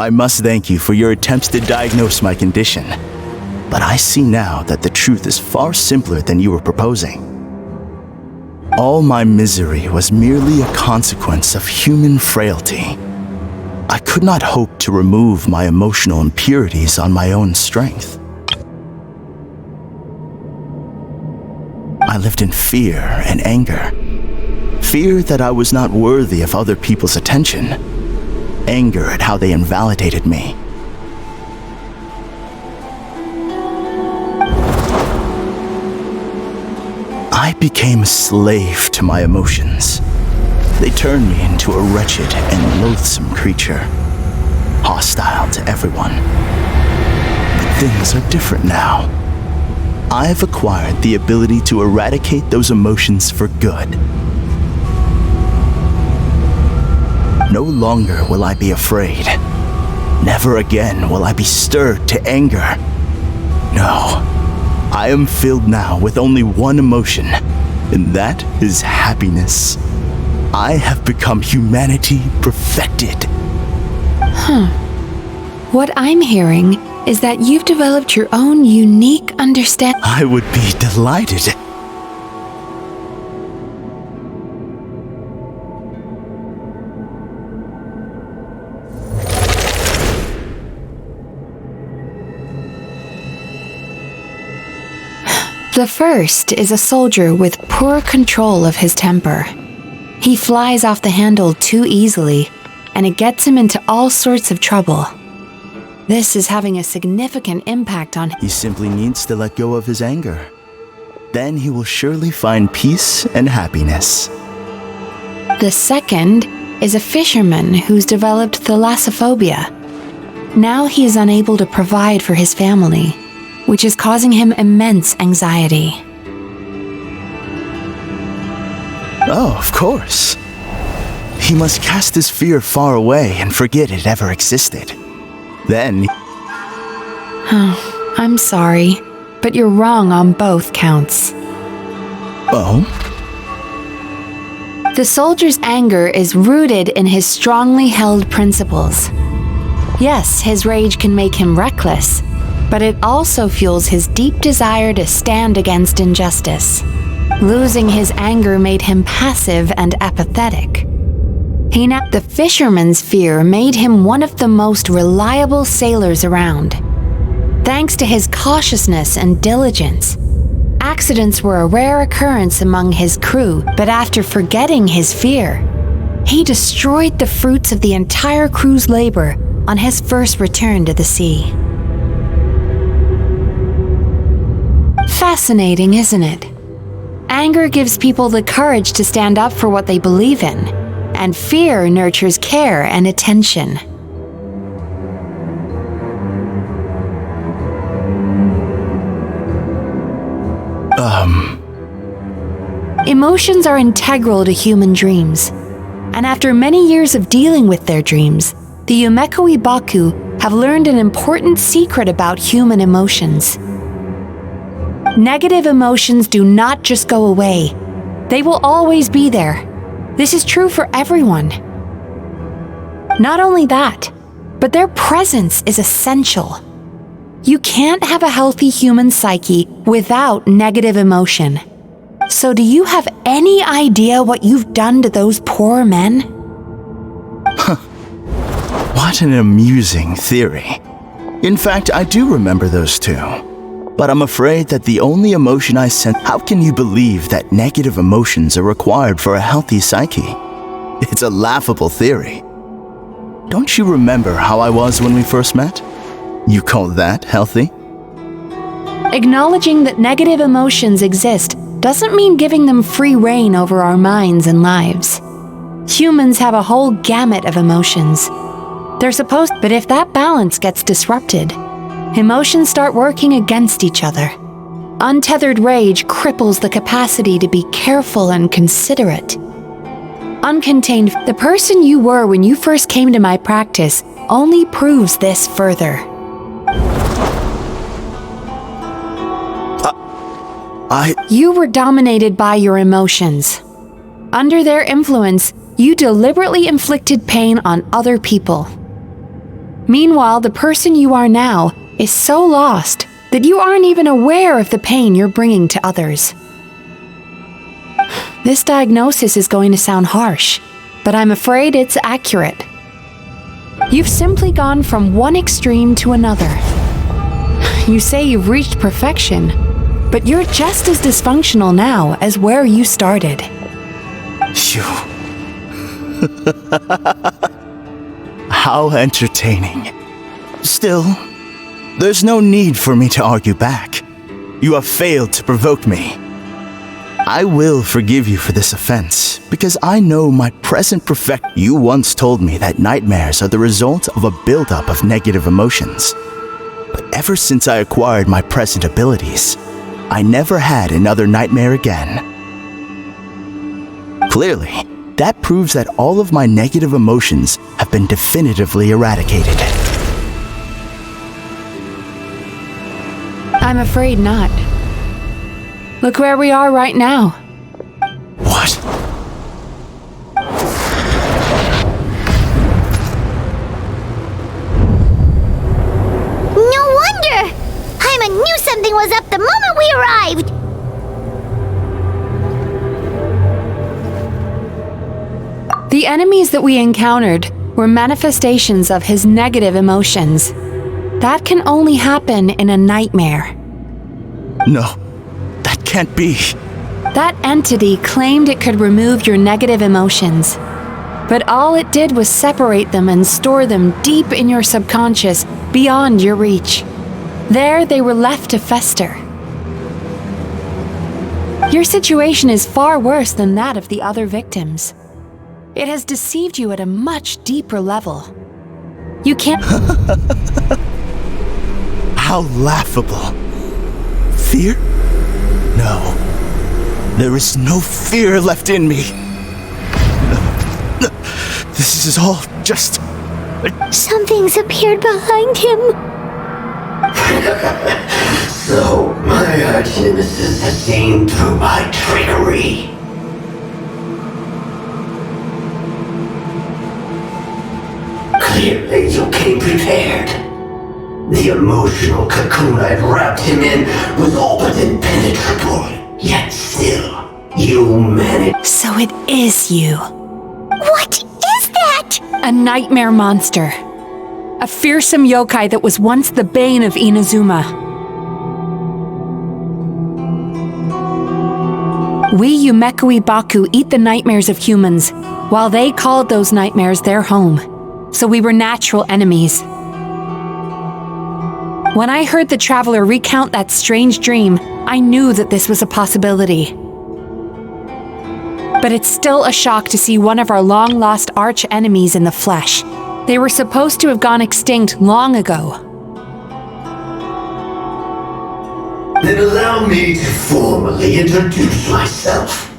I must thank you for your attempts to diagnose my condition. But I see now that the truth is far simpler than you were proposing. All my misery was merely a consequence of human frailty. I could not hope to remove my emotional impurities on my own strength. I lived in fear and anger. Fear that I was not worthy of other people's attention. Anger at how they invalidated me. I became a slave to my emotions. They turned me into a wretched and loathsome creature, hostile to everyone. But things are different now. I have acquired the ability to eradicate those emotions for good. No longer will I be afraid. Never again will I be stirred to anger. No, I am filled now with only one emotion, and that is happiness. I have become humanity perfected. What I'm hearing is that you've developed your own unique understanding. I would be delighted. The first is a soldier with poor control of his temper. He flies off the handle too easily, and it gets him into all sorts of trouble. This is having a significant impact on him. He simply needs to let go of his anger. Then he will surely find peace and happiness. The second is a fisherman who's developed thalassophobia. Now he is unable to provide for his family, which is causing him immense anxiety. Oh, of course. He must cast his fear far away and forget it ever existed. Then... Oh, I'm sorry, but you're wrong on both counts. Oh? The soldier's anger is rooted in his strongly held principles. Yes, his rage can make him reckless, but it also fuels his deep desire to stand against injustice. Losing his anger made him passive and apathetic. The fisherman's fear made him one of the most reliable sailors around. Thanks to his cautiousness and diligence, accidents were a rare occurrence among his crew, but after forgetting his fear, he destroyed the fruits of the entire crew's labor on his first return to the sea. Fascinating, isn't it? Anger gives people the courage to stand up for what they believe in, and fear nurtures care and attention. Emotions are integral to human dreams, and after many years of dealing with their dreams, the Yumekoi Baku have learned an important secret about human emotions. Negative emotions do not just go away. They will always be there. This is true for everyone. Not only that, but their presence is essential. You can't have a healthy human psyche without negative emotion. So do you have any idea what you've done to those poor men? What an amusing theory. In fact, I do remember those two. But I'm afraid that the only emotion I sense... How can you believe that negative emotions are required for a healthy psyche? It's a laughable theory. Don't you remember how I was when we first met? You call that healthy? Acknowledging that negative emotions exist doesn't mean giving them free rein over our minds and lives. Humans have a whole gamut of emotions. They're supposed... But if that balance gets disrupted, emotions start working against each other. Untethered rage cripples the capacity to be careful and considerate. Uncontained, the person you were when you first came to my practice only proves this further. You were dominated by your emotions. Under their influence, you deliberately inflicted pain on other people. Meanwhile, the person you are now is so lost that you aren't even aware of the pain you're bringing to others. This diagnosis is going to sound harsh, but I'm afraid it's accurate. You've simply gone from one extreme to another. You say you've reached perfection, but you're just as dysfunctional now as where you started. Phew. How entertaining. Still, there's no need for me to argue back. You have failed to provoke me. I will forgive you for this offense, because I know my present perfect. You once told me that nightmares are the result of a buildup of negative emotions. But ever since I acquired my present abilities, I never had another nightmare again. Clearly, that proves that all of my negative emotions have been definitively eradicated. I'm afraid not. Look where we are right now. What? No wonder! Paimon knew something was up the moment we arrived! The enemies that we encountered were manifestations of his negative emotions. That can only happen in a nightmare. No, that can't be. That entity claimed it could remove your negative emotions, but all it did was separate them and store them deep in your subconscious, beyond your reach. There they were left to fester. Your situation is far worse than that of the other victims. It has deceived you at a much deeper level. You can't... How laughable. Fear? No. There is no fear left in me. This is all just... Something's appeared behind him. So, my arch-nemesis has seen through my trickery. Clearly, you came prepared. The emotional cocoon I'd wrapped him in was all but impenetrable. Yet still, you managed. So it is you. What is that? A nightmare monster. A fearsome yokai that was once the bane of Inazuma. We Yumekui Baku eat the nightmares of humans, while they called those nightmares their home. So we were natural enemies. When I heard the traveler recount that strange dream, I knew that this was a possibility. But it's still a shock to see one of our long-lost arch-enemies in the flesh. They were supposed to have gone extinct long ago. Then allow me to formally introduce myself.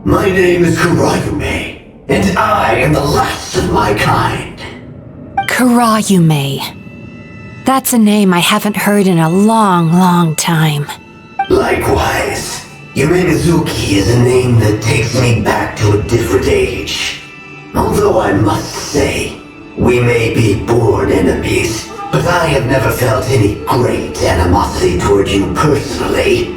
My name is Kurayume, and I am the last of my kind. Kurayume. That's a name I haven't heard in a long, long time. Likewise, Mizuki is a name that takes me back to a different age. Although I must say, we may be born enemies, but I have never felt any great animosity toward you personally.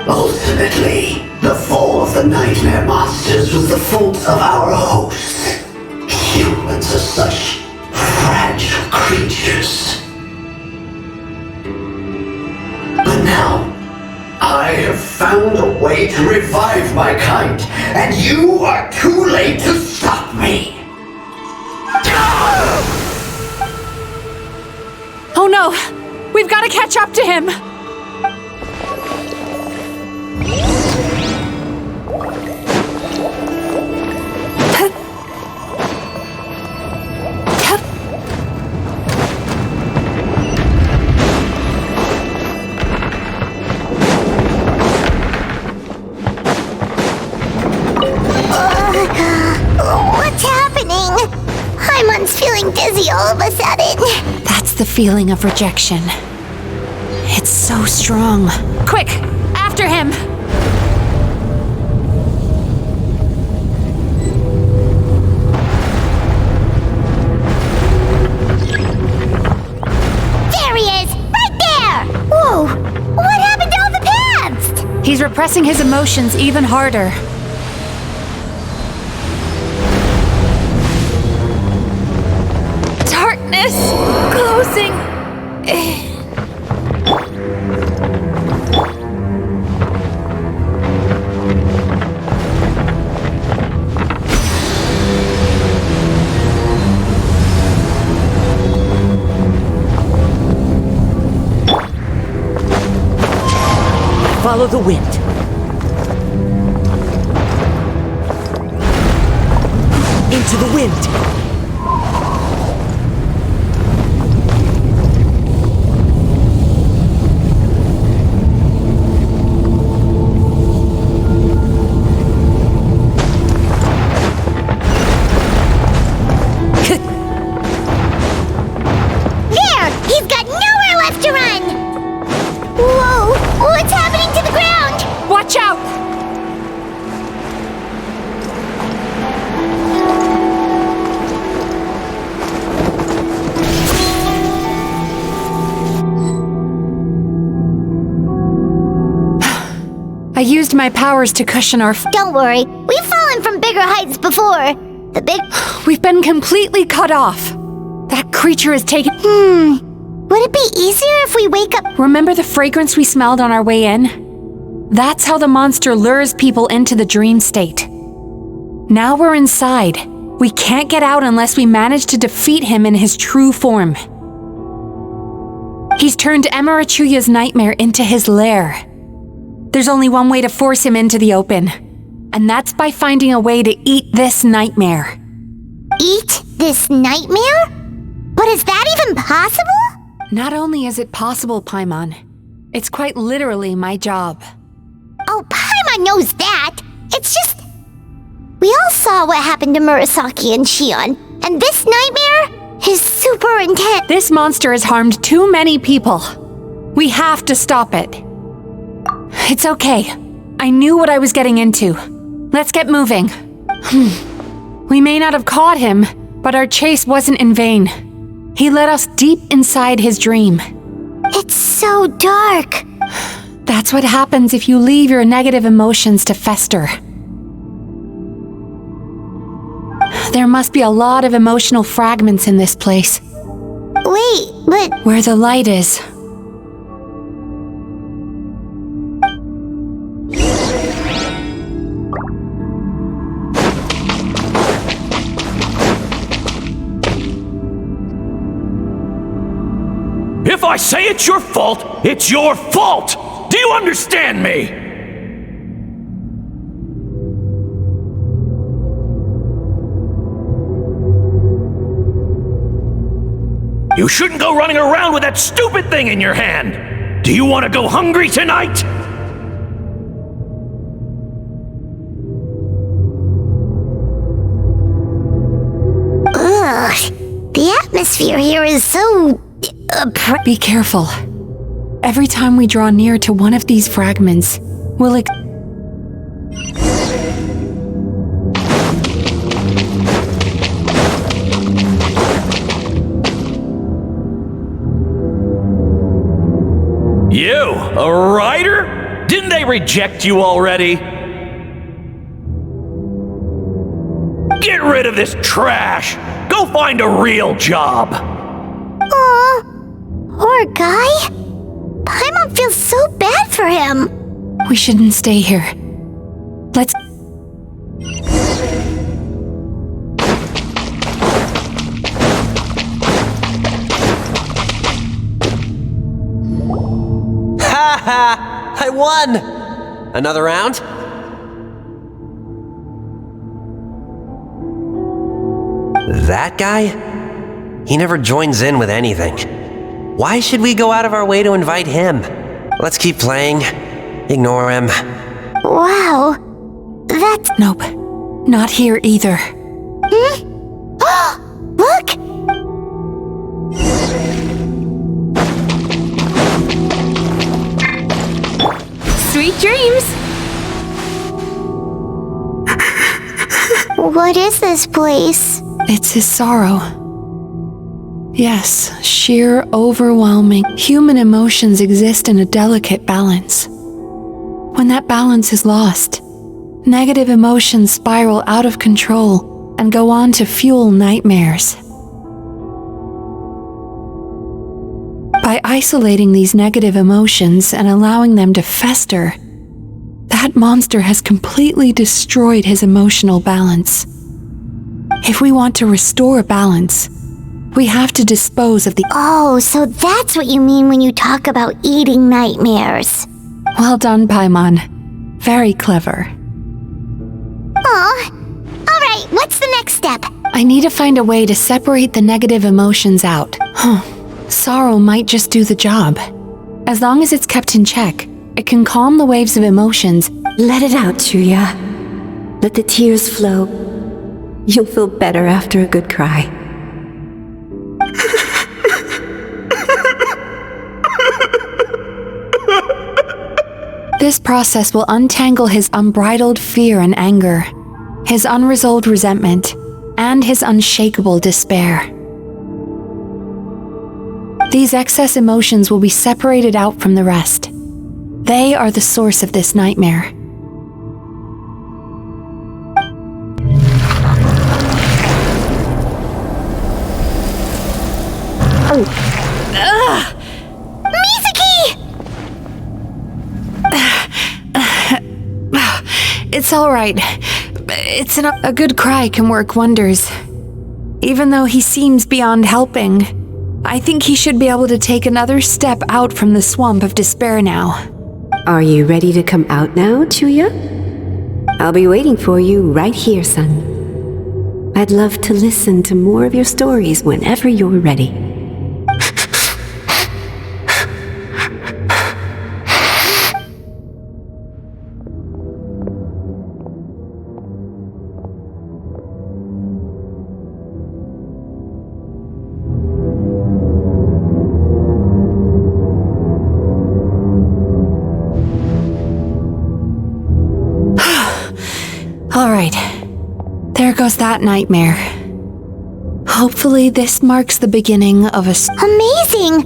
Ultimately, the fall of the nightmare monsters was the fault of our hosts. Humans are such fragile creatures. But now, I have found a way to revive my kind, and you are too late to stop me! Oh no! We've got to catch up to him! What's happening? Paimon's feeling dizzy all of a sudden. That's the feeling of rejection. It's so strong. Quick! After him! suppressing his emotions even harder. Darkness closing in. Follow the wind. Into the wind. There! He's got nowhere left to run! Whoa! What's happening to the ground? Watch out! I used my powers to cushion our Don't worry, we've fallen from bigger heights before. We've been completely cut off. That creature has taken... Would it be easier if we wake up? Remember the fragrance we smelled on our way in? That's how the monster lures people into the dream state. Now we're inside. We can't get out unless we manage to defeat him in his true form. He's turned Emarachuya's nightmare into his lair. There's only one way to force him into the open, and that's by finding a way to eat this nightmare. Eat this nightmare? But is that even possible? Not only is it possible, Paimon, it's quite literally my job. Oh, Paimon knows that. It's just... We all saw what happened to Murasaki and Shion, and this nightmare is super intense. This monster has harmed too many people. We have to stop it. It's okay. I knew what I was getting into. Let's get moving. We may not have caught him, but our chase wasn't in vain. He led us deep inside his dream. It's so dark. That's what happens if you leave your negative emotions to fester. There must be a lot of emotional fragments in this place. Wait, but... Where the light is. If I say it's your fault, it's your fault! Do you understand me? You shouldn't go running around with that stupid thing in your hand! Do you want to go hungry tonight? Ugh, the atmosphere here is so... Be careful. Every time we draw near to one of these fragments, we'll You, a writer? Didn't they reject you already? Get rid of this trash! Go find a real job! Aw, poor guy. Paimon feels so bad for him. We shouldn't stay here. Let's... Ha ha! I won! Another round? That guy? He never joins in with anything. Why should we go out of our way to invite him? Let's keep playing. Ignore him. Wow, that's... Nope. Not here either. Look! Sweet dreams! What is this place? It's his sorrow. Yes, sheer, overwhelming. Human emotions exist in a delicate balance. When When that balance is lost, negative emotions spiral out of control and go on to fuel nightmares. By isolating these negative emotions and allowing them to fester, that monster has completely destroyed his emotional balance. If we want to restore balance, we have to dispose of the— Oh, so that's what you mean when you talk about eating nightmares. Well done, Paimon. Very clever. Aw. Alright, what's the next step? I need to find a way to separate the negative emotions out. Sorrow might just do the job. As long as it's kept in check, it can calm the waves of emotions. Let it out, Chuya. Let the tears flow. You'll feel better after a good cry. This process will untangle his unbridled fear and anger, his unresolved resentment, and his unshakable despair. These excess emotions will be separated out from the rest. They are the source of this nightmare. Mizuki! It's all right. A good cry can work wonders. Even though he seems beyond helping, I think he should be able to take another step out from the swamp of despair now. Are you ready to come out now, Chuya? I'll be waiting for you right here, son. I'd love to listen to more of your stories whenever you're ready. All right, there goes that nightmare. Hopefully this marks the beginning of a— Amazing!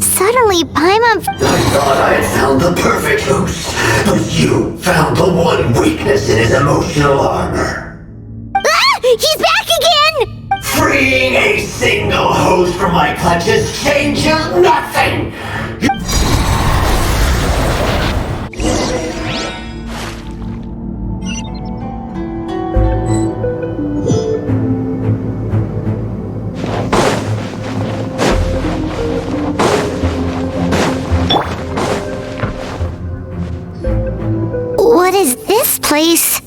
Suddenly, Paimon— I thought I had found the perfect host, but you found the one weakness in his emotional armor. Ah! He's back again! Freeing a single host from my clutches changes nothing! What is this place?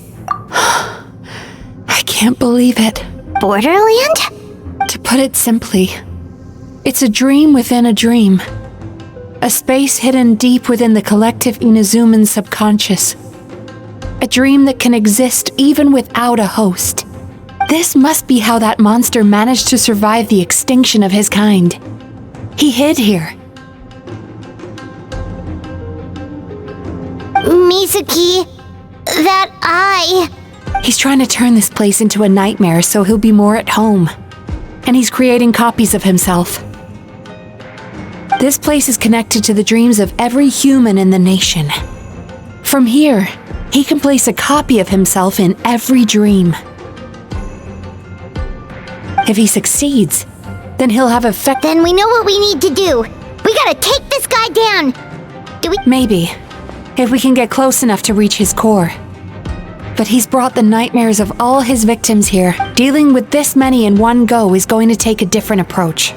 I can't believe it. Borderland? To put it simply, it's a dream within a dream. A space hidden deep within the collective Inazuman subconscious. A dream that can exist even without a host. This must be how that monster managed to survive the extinction of his kind. He hid here. Mizuki, that eye. He's trying to turn this place into a nightmare so he'll be more at home. And he's creating copies of himself. This place is connected to the dreams of every human in the nation. From here, he can place a copy of himself in every dream. If he succeeds, then he'll have effect— Then we know what we need to do. We gotta take this guy down. Do we— Maybe, if we can get close enough to reach his core. But he's brought the nightmares of all his victims here. Dealing with this many in one go is going to take a different approach.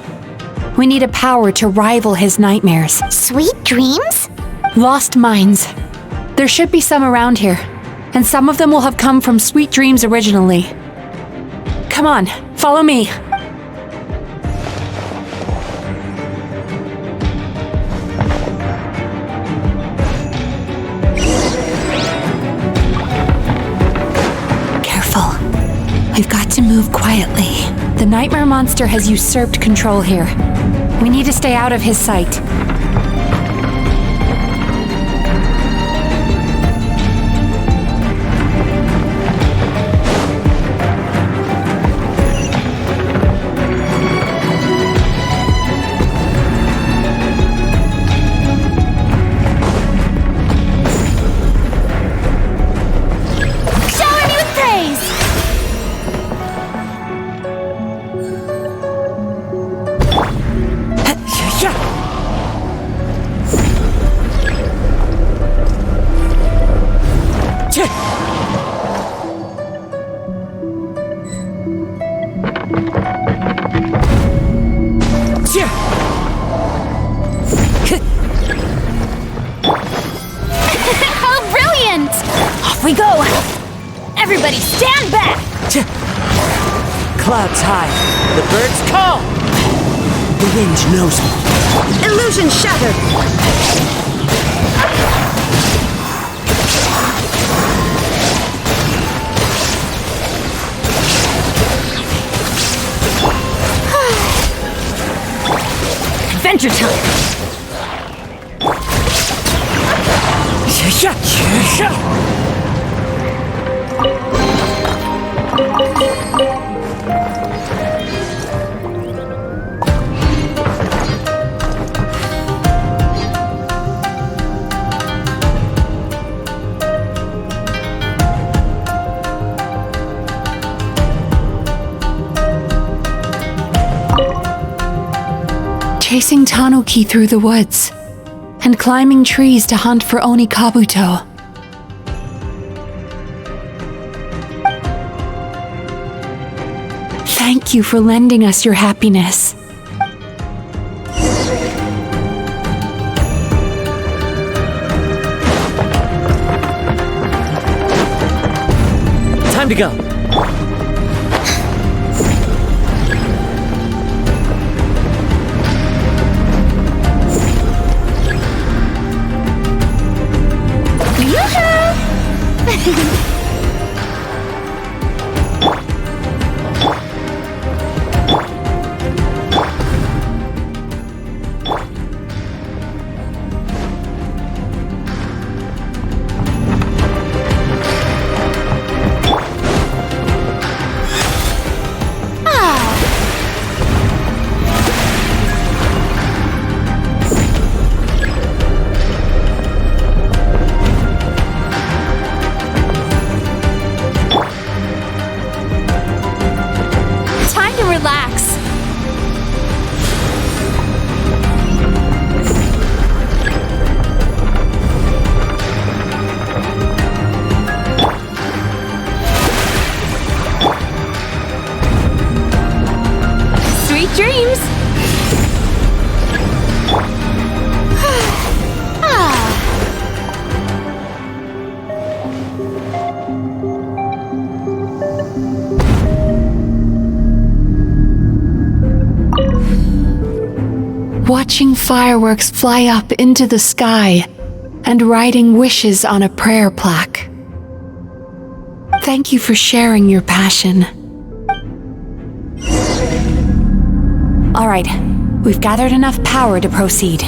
We need a power to rival his nightmares. Sweet dreams? Lost minds. There should be some around here, and some of them will have come from sweet dreams originally. Come on, follow me. Careful. We've got to move quietly. The nightmare monster has usurped control here. We need to stay out of his sight. Everybody stand back! Clouds high. The birds call. The wind knows me. Illusion shattered! Adventure time! Chasing Tanuki through the woods and climbing trees to hunt for Onikabuto. Thank you for lending us your happiness. Time to go. Watching fireworks fly up into the sky and writing wishes on a prayer plaque. Thank you for sharing your passion. All right, we've gathered enough power to proceed.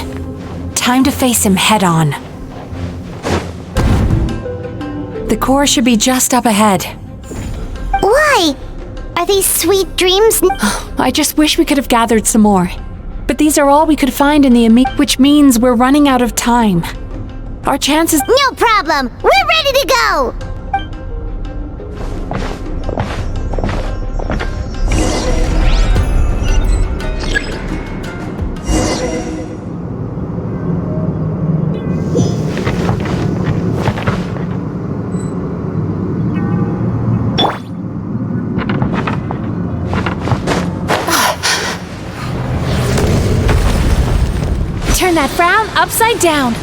Time to face him head on. The core should be just up ahead. Why? Are these sweet dreams? I just wish we could have gathered some more. But these are all we could find in the which means we're running out of time. Our chances— No problem! We're ready to go! Turn that frown upside down.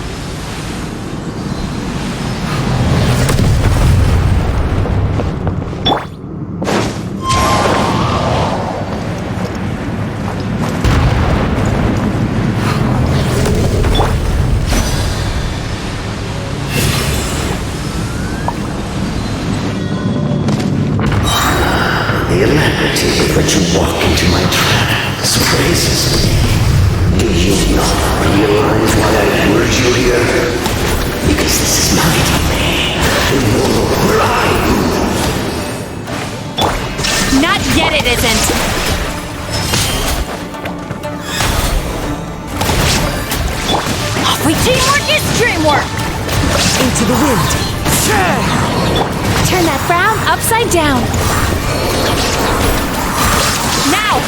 The alacrity with which you walk into my trap surprises me. Do you not realize why I lured you here? Because this is my domain, and you're where I move. Not yet, it isn't! Teamwork is dreamwork! Into the wind. Turn that frown upside down. Now!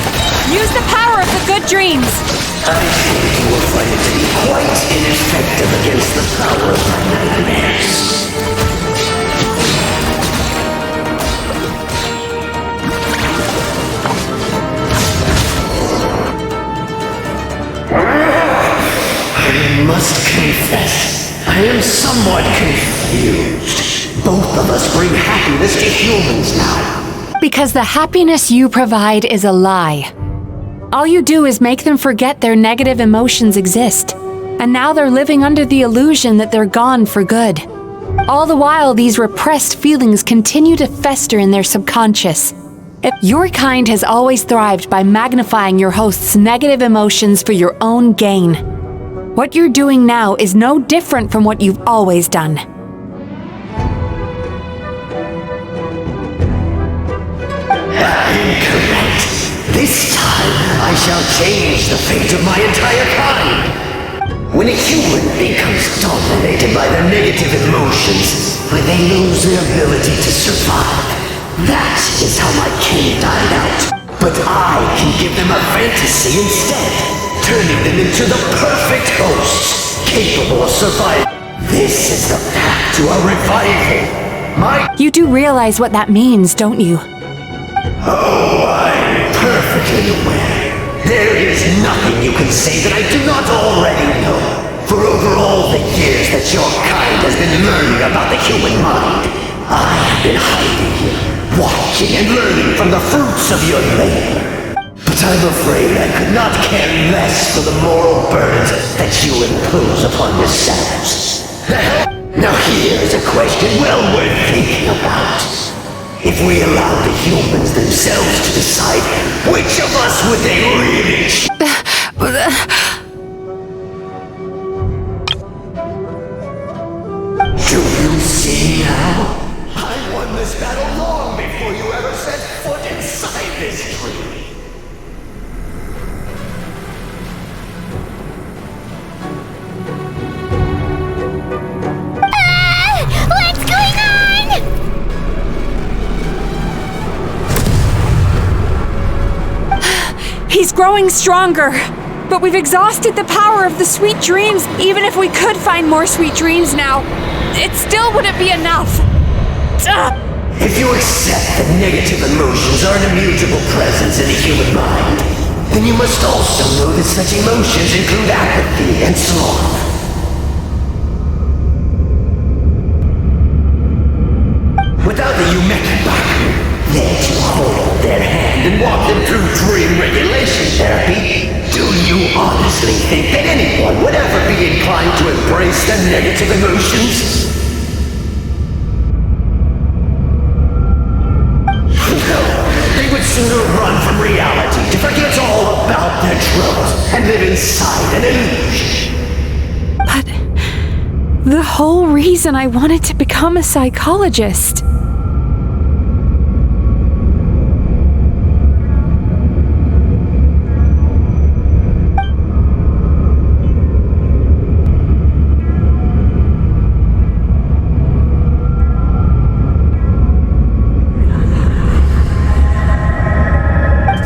Use the power of the good dreams! I think you will find it to be quite ineffective against the power of my nightmares. I must confess, I am somewhat confused. Both of us bring happiness to humans now. Because the happiness you provide is a lie. All you do is make them forget their negative emotions exist. And now they're living under the illusion that they're gone for good. All the while, these repressed feelings continue to fester in their subconscious. If your kind has always thrived by magnifying your host's negative emotions for your own gain. What you're doing now is no different from what you've always done. Incorrect. This time, I shall change the fate of my entire kind. When a human becomes dominated by their negative emotions, when they lose their ability to survive, that is how my kin died out. But I can give them a fantasy instead, turning them into the perfect hosts, capable of surviving. This is the path to a revival. You do realize what that means, don't you? Oh, I'm perfectly aware. There is nothing you can say that I do not already know. For over all the years that your kind has been learning about the human mind, I have been hiding here, watching and learning from the fruits of your labor. But I'm afraid I could not care less for the moral burdens that you impose upon yourselves. Now here is a question well worth thinking about. If we allow the humans themselves to decide, which of us would they really choose? Do you see now? I won this battle long before you ever set foot inside this tree. What's going on? He's growing stronger. But we've exhausted the power of the sweet dreams. Even if we could find more sweet dreams now, it still wouldn't be enough. If you accept that negative emotions are an immutable presence in the human mind, then you must also know that such emotions include apathy and sloth. Without the Yumekibaku there to hold their hand and walk them through dream regulation therapy, do you honestly think that anyone would ever be inclined to embrace the negative emotions? No, they would sooner run from reality to forget all about their troubles and live inside an illusion. But the whole reason I wanted to become a psychologist.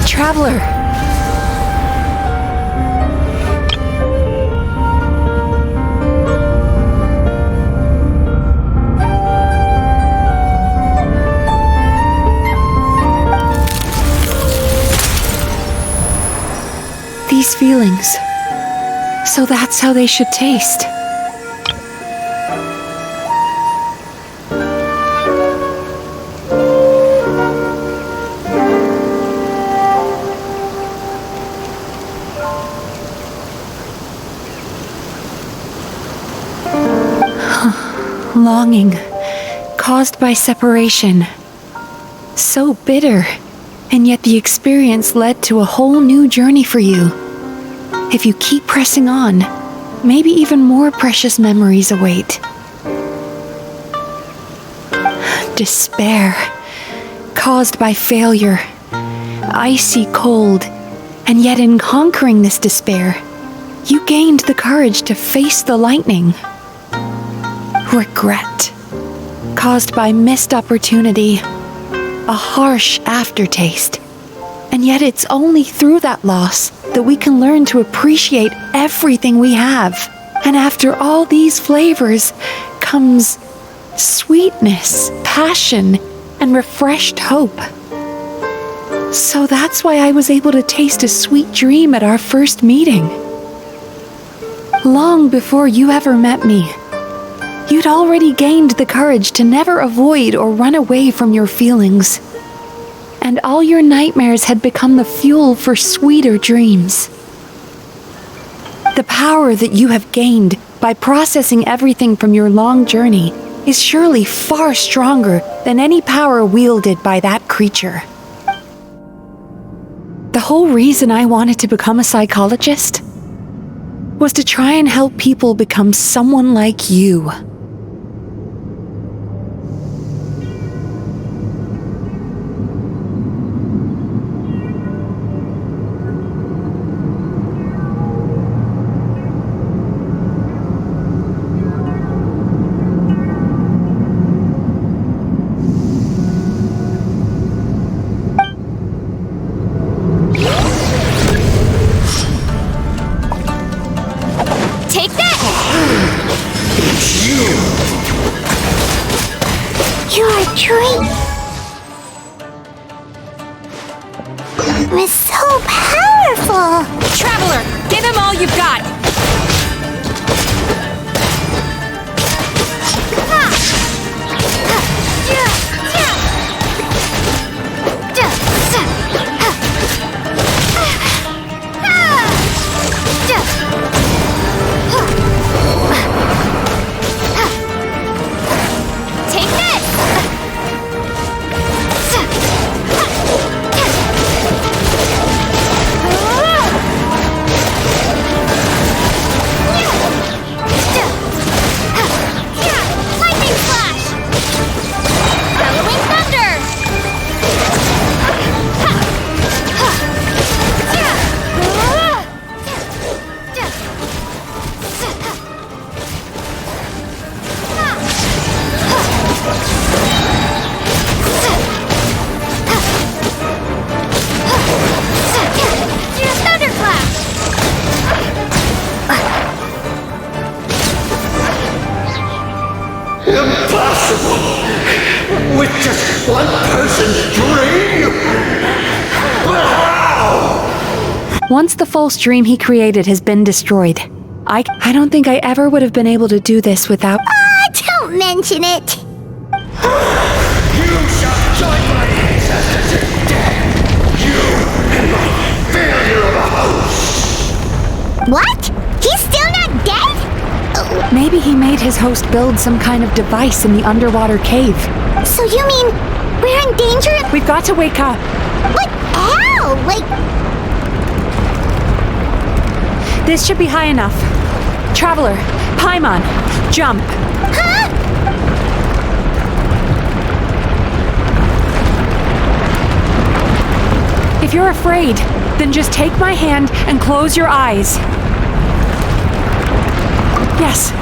Traveler. These feelings. So that's how they should taste. Longing, caused by separation. So bitter, and yet the experience led to a whole new journey for you. If you keep pressing on, maybe even more precious memories await. Despair, caused by failure. Icy cold, and yet in conquering this despair, you gained the courage to face the lightning. Regret, caused by missed opportunity, a harsh aftertaste. And yet it's only through that loss that we can learn to appreciate everything we have. And after all these flavors comes sweetness, passion, and refreshed hope. So that's why I was able to taste a sweet dream at our first meeting. Long before you ever met me. You'd already gained the courage to never avoid or run away from your feelings. And all your nightmares had become the fuel for sweeter dreams. The power that you have gained by processing everything from your long journey is surely far stronger than any power wielded by that creature. The whole reason I wanted to become a psychologist was to try and help people become someone like you. It's so powerful! Traveler, give him all you've got! With just one person's dream? Wow! Once the false dream he created has been destroyed, I don't think I ever would have been able to do this without... Don't mention it! You shall join my ancestors in death! You and my failure of a host! What? He's still not dead? Maybe he made his host build some kind of device in the underwater cave. So you mean we're in danger? We've got to wake up. But how? This should be high enough. Traveler, Paimon, jump. Huh? If you're afraid, then just take my hand and close your eyes. Yes.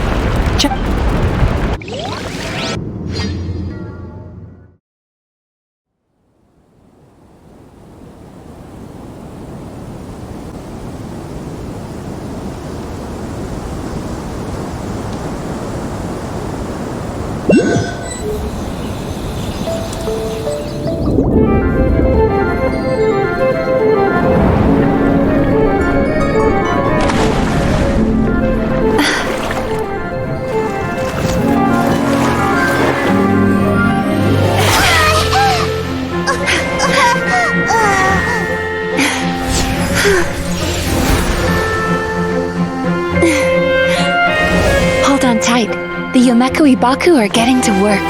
Hold on tight. The Yomeku Ibaku are getting to work.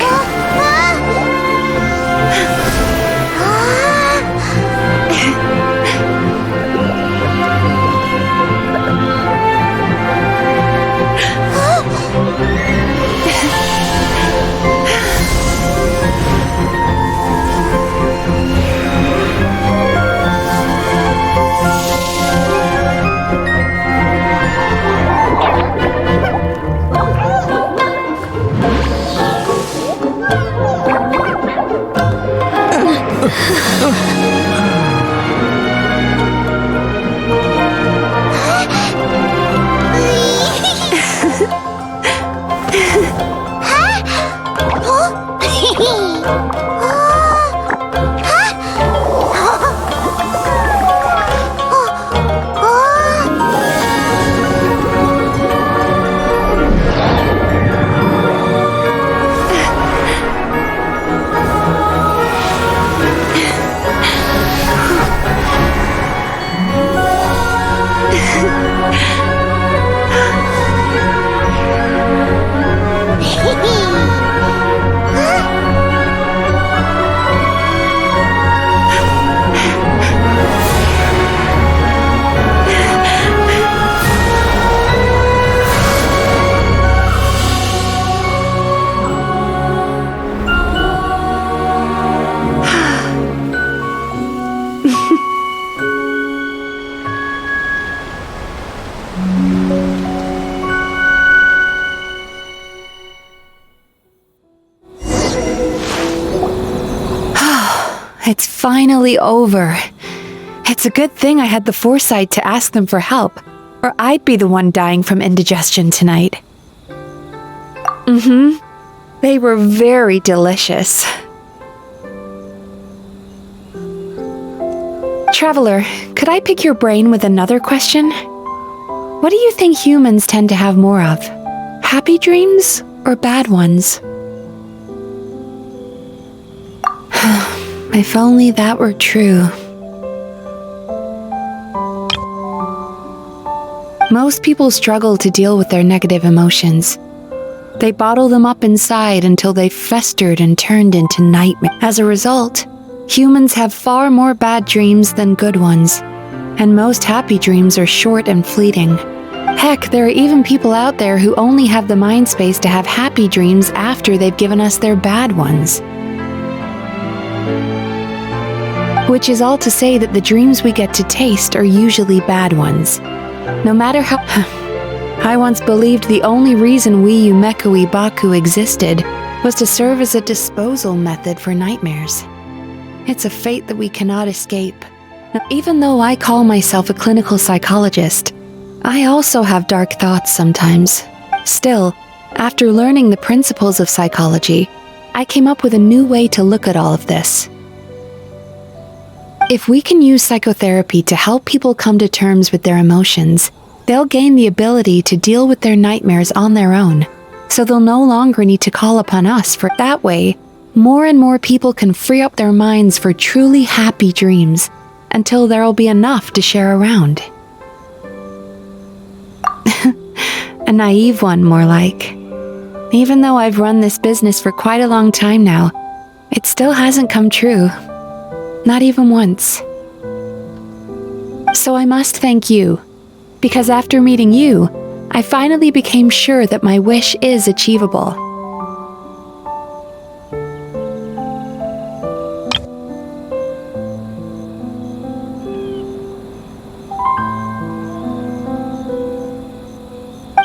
It's finally over. It's a good thing I had the foresight to ask them for help, or I'd be the one dying from indigestion tonight. They were very delicious. Traveler, could I pick your brain with another question? What do you think humans tend to have more of? Happy dreams or bad ones? If only that were true. Most people struggle to deal with their negative emotions. They bottle them up inside until they festered and turned into nightmares. As a result, humans have far more bad dreams than good ones, and most happy dreams are short and fleeting. Heck, there are even people out there who only have the mind space to have happy dreams after they've given us their bad ones. Which is all to say that the dreams we get to taste are usually bad ones. No matter how... I once believed the only reason we Yumeku Baku existed was to serve as a disposal method for nightmares. It's a fate that we cannot escape. Now, even though I call myself a clinical psychologist, I also have dark thoughts sometimes. Still, after learning the principles of psychology, I came up with a new way to look at all of this. If we can use psychotherapy to help people come to terms with their emotions, they'll gain the ability to deal with their nightmares on their own, so they'll no longer need to call upon us. For that way, more and more people can free up their minds for truly happy dreams, until there'll be enough to share around. A naive one, more like. Even though I've run this business for quite a long time now, it still hasn't come true. Not even once. So I must thank you, because after meeting you, I finally became sure that my wish is achievable.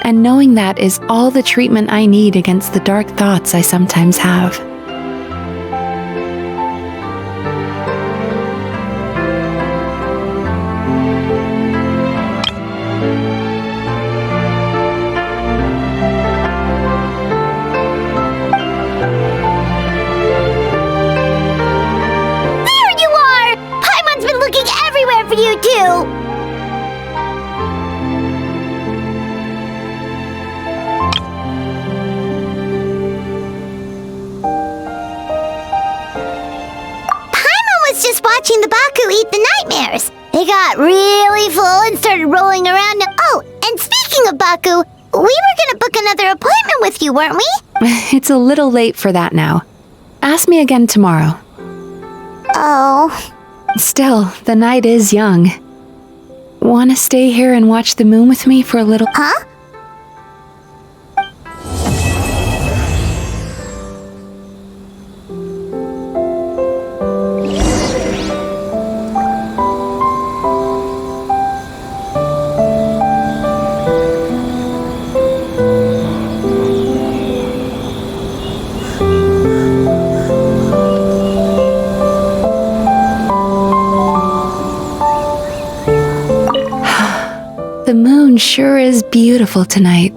And knowing that is all the treatment I need against the dark thoughts I sometimes have. Watching the Baku eat the nightmares. They got really full and started rolling around. Oh, and speaking of Baku, we were gonna book another appointment with you, weren't we? It's a little late for that now. Ask me again tomorrow. Oh. Still, the night is young. Wanna stay here and watch the moon with me for a little... Huh? The moon sure is beautiful tonight.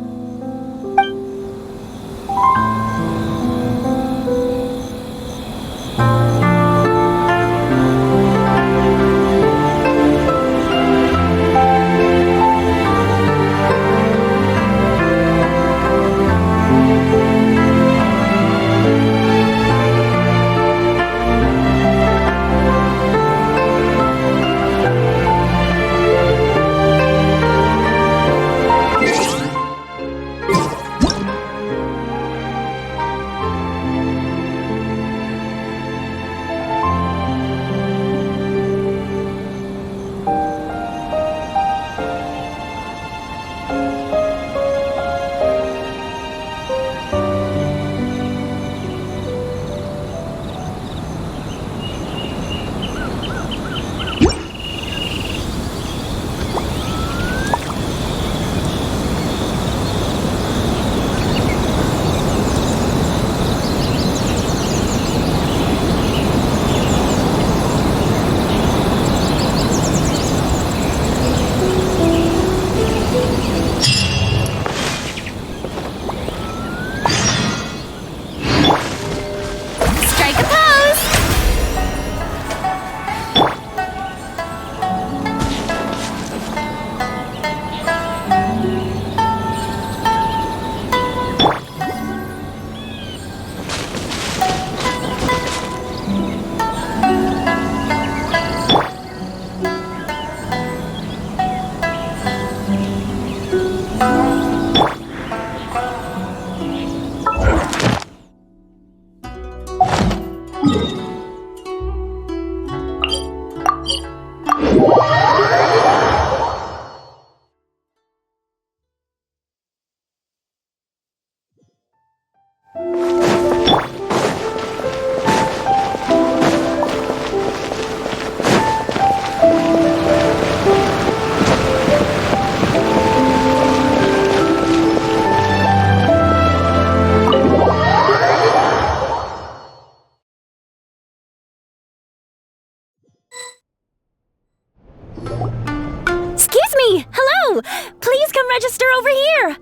Excuse me! Hello! Please come register over here!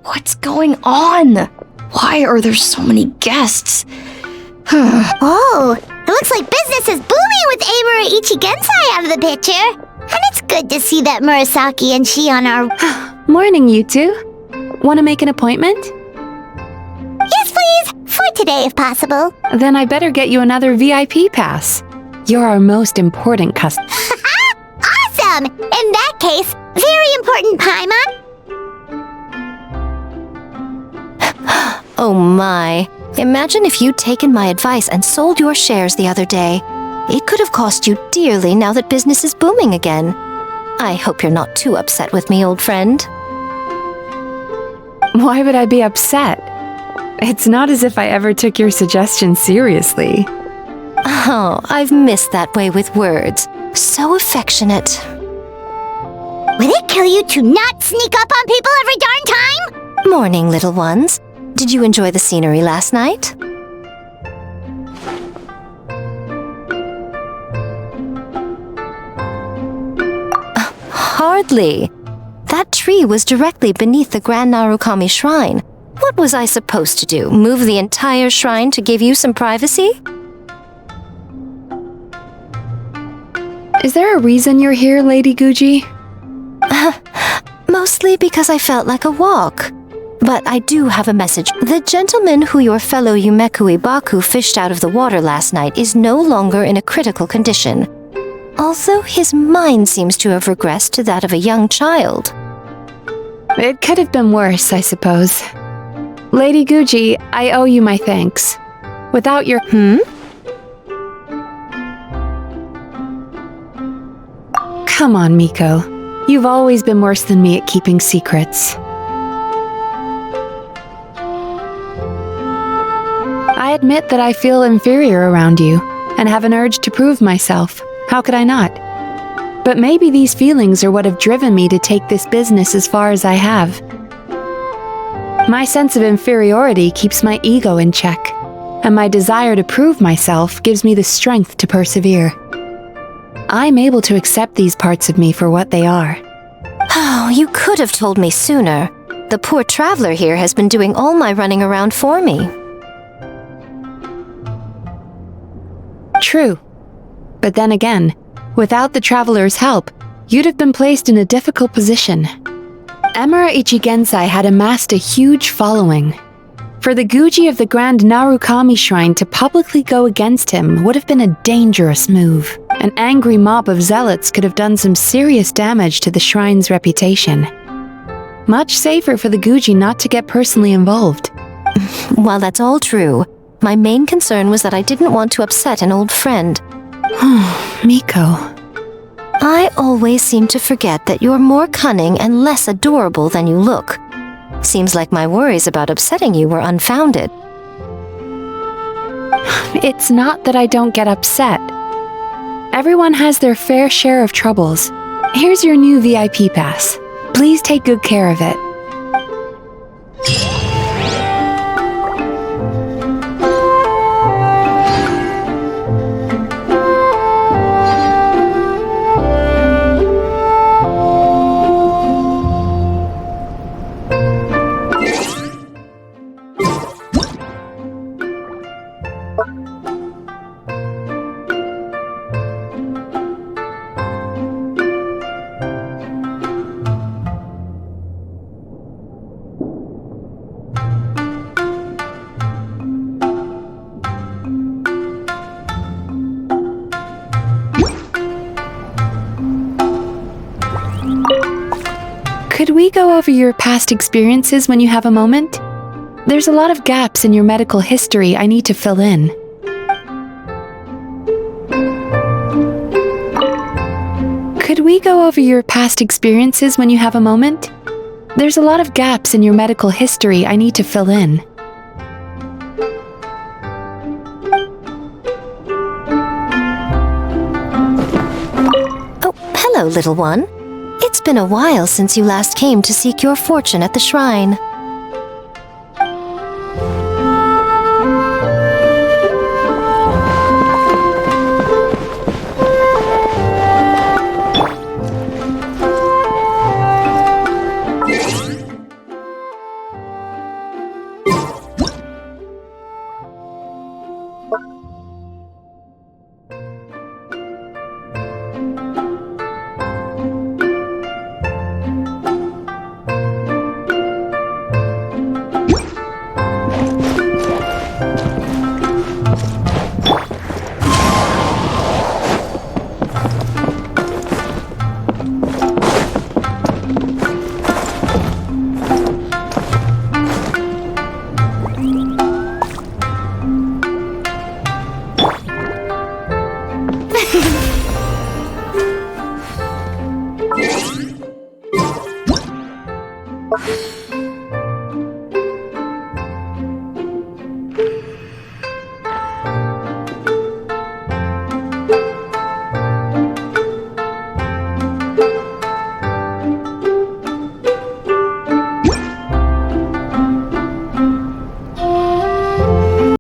What's going on? Why are there so many guests? Oh, it looks like business is booming with Amura Ichigensai out of the picture. And it's good to see that Murasaki and Shion are... Morning, you two. Want to make an appointment? Yes, please! For today, if possible. Then I better get you another VIP pass. You're our most important customer. Awesome! In that case, very important, Paimon. Oh my. Imagine if you'd taken my advice and sold your shares the other day. It could have cost you dearly now that business is booming again. I hope you're not too upset with me, old friend. Why would I be upset? It's not as if I ever took your suggestion seriously. Oh, I've missed that way with words. So affectionate. Would it kill you to not sneak up on people every darn time? Morning, little ones. Did you enjoy the scenery last night? Hardly. That tree was directly beneath the Grand Narukami Shrine. What was I supposed to do? Move the entire shrine to give you some privacy? Is there a reason you're here, Lady Guji? Mostly because I felt like a walk. But I do have a message. The gentleman who your fellow Yumeku Ibaku fished out of the water last night is no longer in a critical condition. Although his mind seems to have regressed to that of a young child. It could have been worse, I suppose. Lady Guji, I owe you my thanks. Without your... Come on, Miko. You've always been worse than me at keeping secrets. I admit that I feel inferior around you, and have an urge to prove myself. How could I not? But maybe these feelings are what have driven me to take this business as far as I have. My sense of inferiority keeps my ego in check, and my desire to prove myself gives me the strength to persevere. I'm able to accept these parts of me for what they are. Oh, you could have told me sooner. The poor traveler here has been doing all my running around for me. True. But then again, without the traveler's help, you'd have been placed in a difficult position. Amura Ichigensai had amassed a huge following. For the Guji of the Grand Narukami Shrine to publicly go against him would have been a dangerous move. An angry mob of zealots could have done some serious damage to the shrine's reputation. Much safer for the Guji not to get personally involved. While that's all true, my main concern was that I didn't want to upset an old friend. Miko. I always seem to forget that you're more cunning and less adorable than you look. Seems like my worries about upsetting you were unfounded. It's not that I don't get upset. Everyone has their fair share of troubles. Here's your new VIP pass. Please take good care of it. Could we go over your past experiences when you have a moment? There's a lot of gaps in your medical history I need to fill in. Could we go over your past experiences when you have a moment? There's a lot of gaps in your medical history I need to fill in. Oh, hello, little one. It's been a while since you last came to seek your fortune at the shrine.